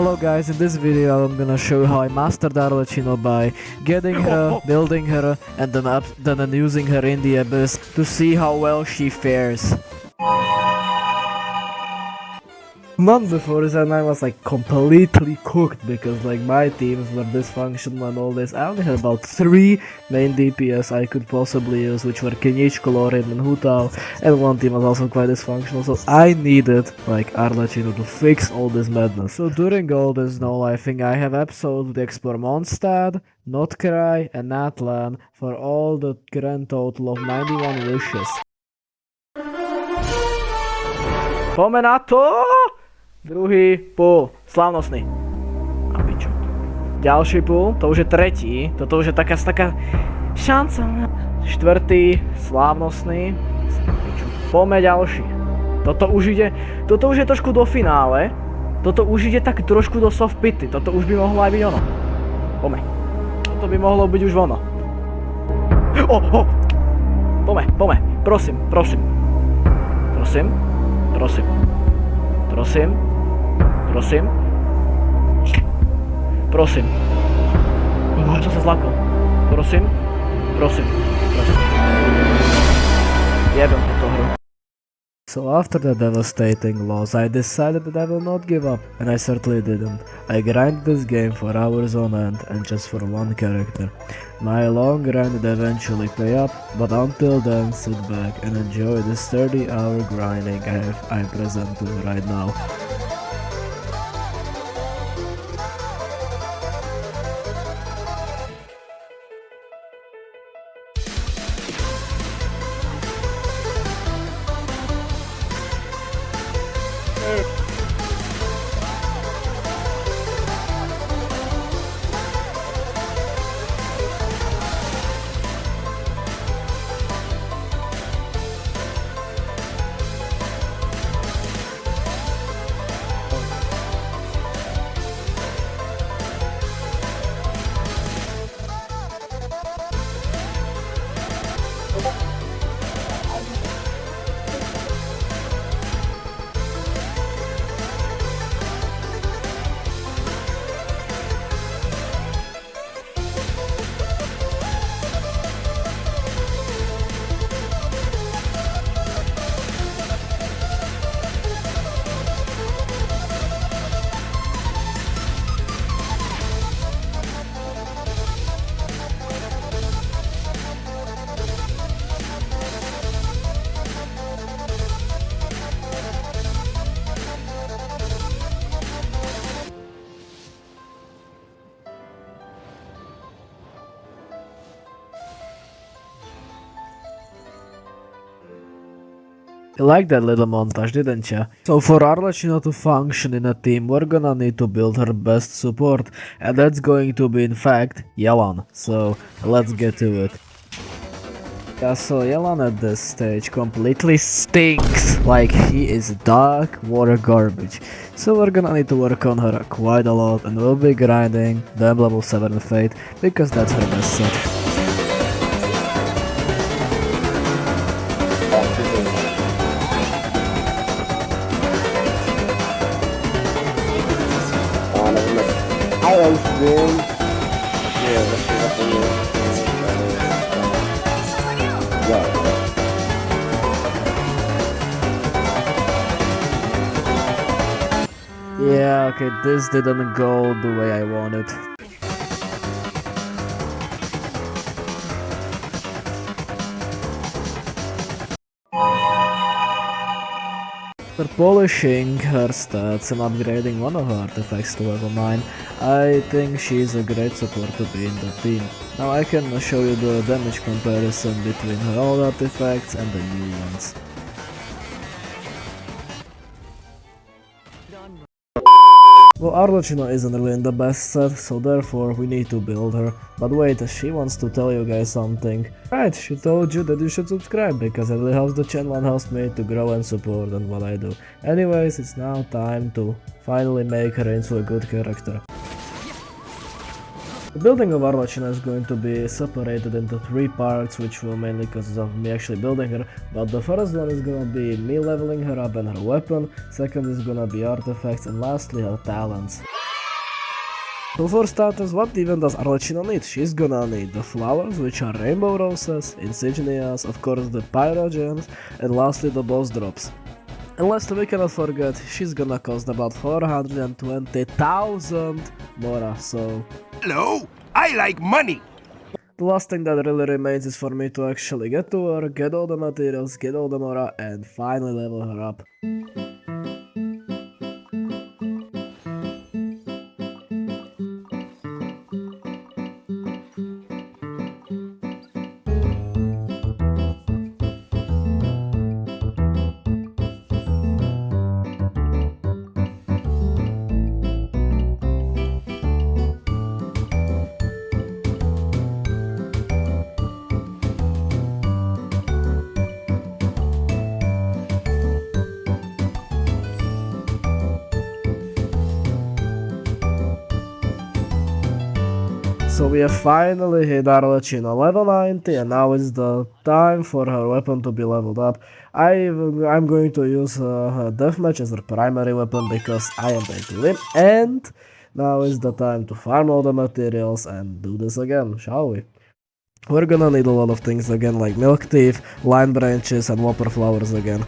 Hello guys, in this video I'm gonna show you how I mastered ARLECCHINO by getting her, building her, and then using her in the abyss to see how well she fares. Month before this and I was like completely cooked because like my teams were dysfunctional and all this. I only had about 3 main DPS I could possibly use, which were Kinich, Kolorin and Hutao, and one team was also quite dysfunctional, so I needed like ARLECCHINO to fix all this madness. So during all this no-lifing I have absolutely explored Mondstadt, Notcry and Natlan for all the grand total of 91 wishes. Poďme na to! Druhý pool, slávnostný. A pičo. Ďalší pool, to už je tretí, toto už je taká šanca. Štvrtý, slávnostný. Poďme ďalší. Toto už je trošku do finále. Toto už ide tak trošku do soft pity, toto už by mohlo aj byť ono. Poďme. Toto by mohlo byť už ono. Poďme, prosím. Prosím. Čo sa zlakol? Prosím. Jebem túto hru. So after the devastating loss, I decided that I will not give up, and I certainly didn't. I grinded this game for hours on end, and just for one character. My long grind would eventually pay up, but until then, sit back and enjoy this 30-hour grinding I present to you right now. You liked that little montage, didn't ya? So for ARLECCHINO to function in a team, we're gonna need to build her best support, and that's going to be in fact Yelan. So let's get to it. Yeah, so Yelan at this stage completely stinks, like he is dark water garbage. So we're gonna need to work on her quite a lot, and we'll be grinding the level 7 Fate, because that's her best set. Yeah, okay, this didn't go the way I wanted. After polishing her stats and upgrading one of her artifacts to level 9, I think she's a great support to be in the team. Now I can show you the damage comparison between her old artifacts and the new ones. Well, ARLECCHINO isn't really in the best set, so therefore we need to build her. But wait, she wants to tell you guys something. Right, she told you that you should subscribe, because it really helps the channel and helps me to grow and support on what I do. Anyways, it's now time to finally make her into a good character. The building of ARLECCHINO is going to be separated into 3 parts, which will mainly consist of me actually building her, but the first one is gonna be me leveling her up and her weapon, second is gonna be artifacts, and lastly her talents. So for starters, what even does ARLECCHINO need? She's gonna need the flowers, which are rainbow roses, insignias, of course the pyro gems, and lastly the boss drops. And last we cannot forget, she's gonna cost about 420,000 Mora, so... Hello, I like money. The last thing that really remains is for me to actually get to her, get all the materials, get all the Mora, and finally level her up. So we have finally hit ARLECCHINO level 90 and now is the time for her weapon to be leveled up. I'm going to use her deathmatch as her primary weapon because I am going to win, and now is the time to farm all the materials and do this again, shall we? We're gonna need a lot of things again, like milk teeth, line branches and whopper flowers again.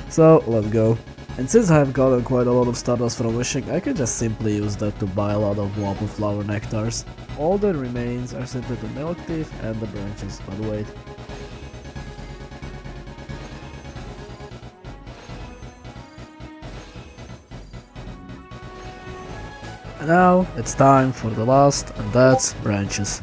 So let's go. And since I have gotten quite a lot of stardust from wishing, I can just simply use that to buy a lot of whopper flower nectars. All that remains are simply the milk teeth and the branches, but wait. And now it's time for the last, and that's branches.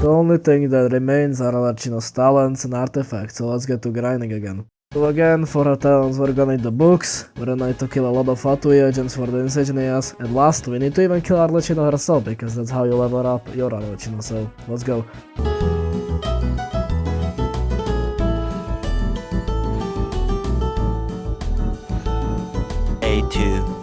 The only thing that remains are ARLECCHINO's talents and artifacts, so let's get to grinding again. So again, for her talents we're gonna need the books, we're gonna need to kill a lot of Fatui agents for the insignias, and last we need to even kill ARLECCHINO herself, because that's how you level up your ARLECCHINO, so let's go. A2.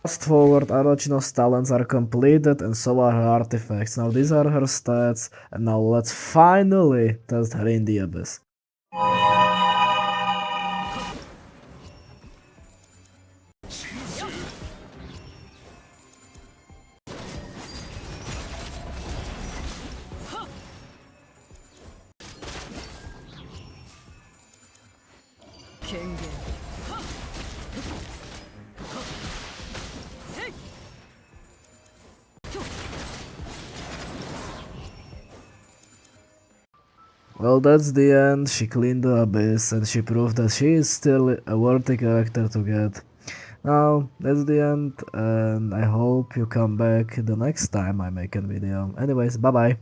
Fast forward, ARLECCHINO's talents are completed and so are her artifacts. Now these are her stats, and now let's finally test her in the abyss. Well, that's the end. She cleaned the abyss and she proved that she is still a worthy character to get. Now, that's the end, and I hope you come back the next time I make a video. Anyways, bye bye.